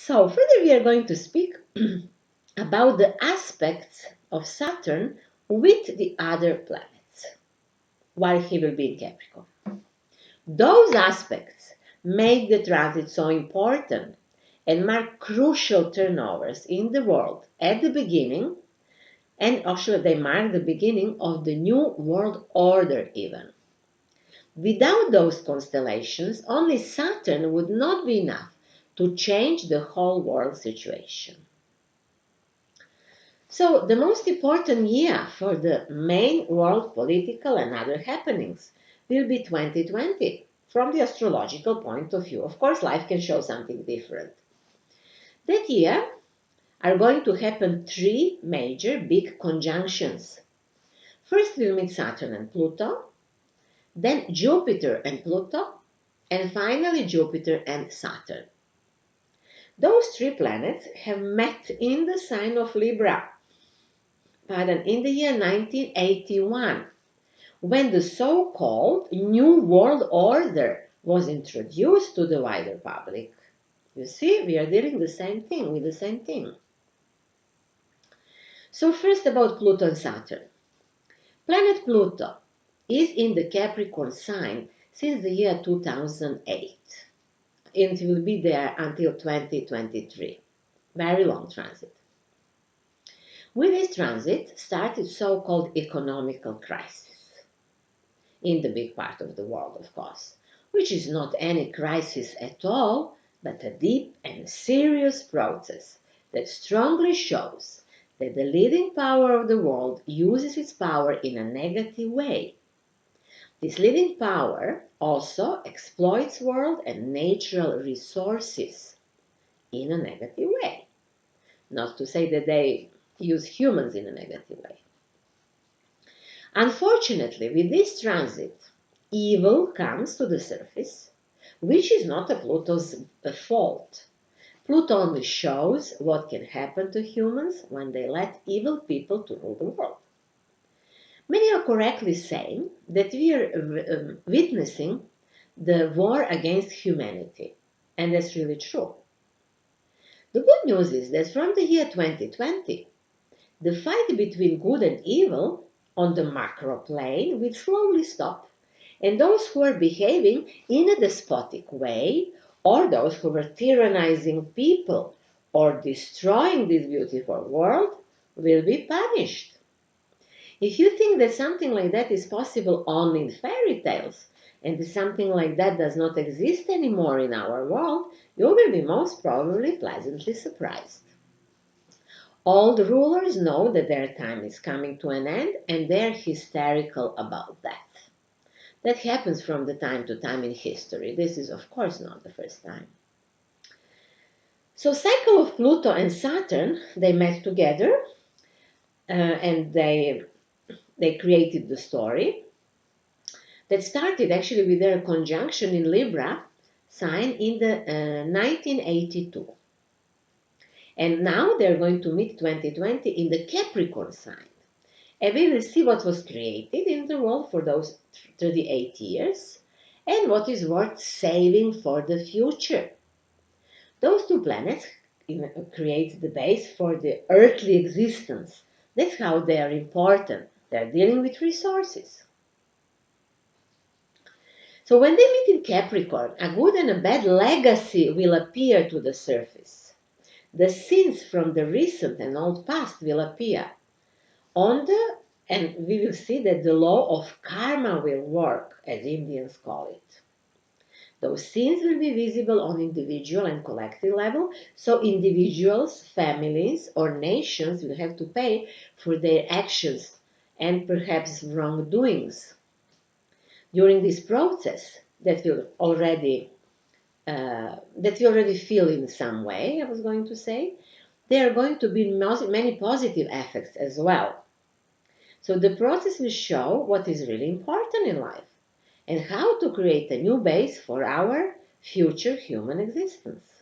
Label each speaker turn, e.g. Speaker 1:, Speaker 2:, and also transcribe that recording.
Speaker 1: So further we are going to speak about the aspects of Saturn with the other planets while he will be in Capricorn. Those aspects make the transit so important and mark crucial turnovers in the world at the beginning, and actually they mark the beginning of the new world order even. Without those constellations, only Saturn would not be enough to change the whole world situation. So the most important year for the main world political and other happenings will be 2020 from the astrological point of view. Of course, life can show something different. That year are going to happen three major big conjunctions. First we'll meet Saturn and Pluto, then Jupiter and Pluto, and finally Jupiter and Saturn. Those three planets have met in the sign of Libra, in the year 1981, when the so-called New World Order was introduced to the wider public. You see, we are dealing with the same thing. So first about Pluto and Saturn. Planet Pluto is in the Capricorn sign since the year 2008. It will be there until 2023. Very long transit. With this transit started so-called economical crisis in the big part of the world, of course, which is not any crisis at all, but a deep and serious process that strongly shows that the leading power of the world uses its power in a negative way. This leading power also exploits world and natural resources in a negative way. Not to say that they use humans in a negative way. Unfortunately, with this transit, evil comes to the surface, which is not a Pluto's fault. Pluto only shows what can happen to humans when they let evil people to rule the world. Many are correctly saying that we are witnessing the war against humanity, and that's really true. The good news is that from the year 2020, the fight between good and evil on the macro plane will slowly stop, and those who are behaving in a despotic way, or those who are tyrannizing people or destroying this beautiful world, will be punished. If you think that something like that is possible only in fairy tales, and something like that does not exist anymore in our world, you will be most probably pleasantly surprised. All the rulers know that their time is coming to an end, and they're hysterical about that. That happens from the time to time in history. This is, of course, not the first time. So, cycle of Pluto and Saturn, they met together, and they created the story that started actually with their conjunction in Libra sign in the 1982. And now they're going to meet 2020 in the Capricorn sign. And we will see what was created in the world for those 38 years and what is worth saving for the future. Those two planets create the base for the earthly existence. That's how they are important. They're dealing with resources. So when they meet in Capricorn, a good and a bad legacy will appear to the surface. The sins from the recent and old past will appear. And we will see that the law of karma will work, as Indians call it. Those sins will be visible on individual and collective level, so individuals, families, or nations will have to pay for their actions and perhaps wrongdoings. During this process, that we already feel in some way, I was going to say, there are going to be many positive effects as well. So the process will show what is really important in life and how to create a new base for our future human existence.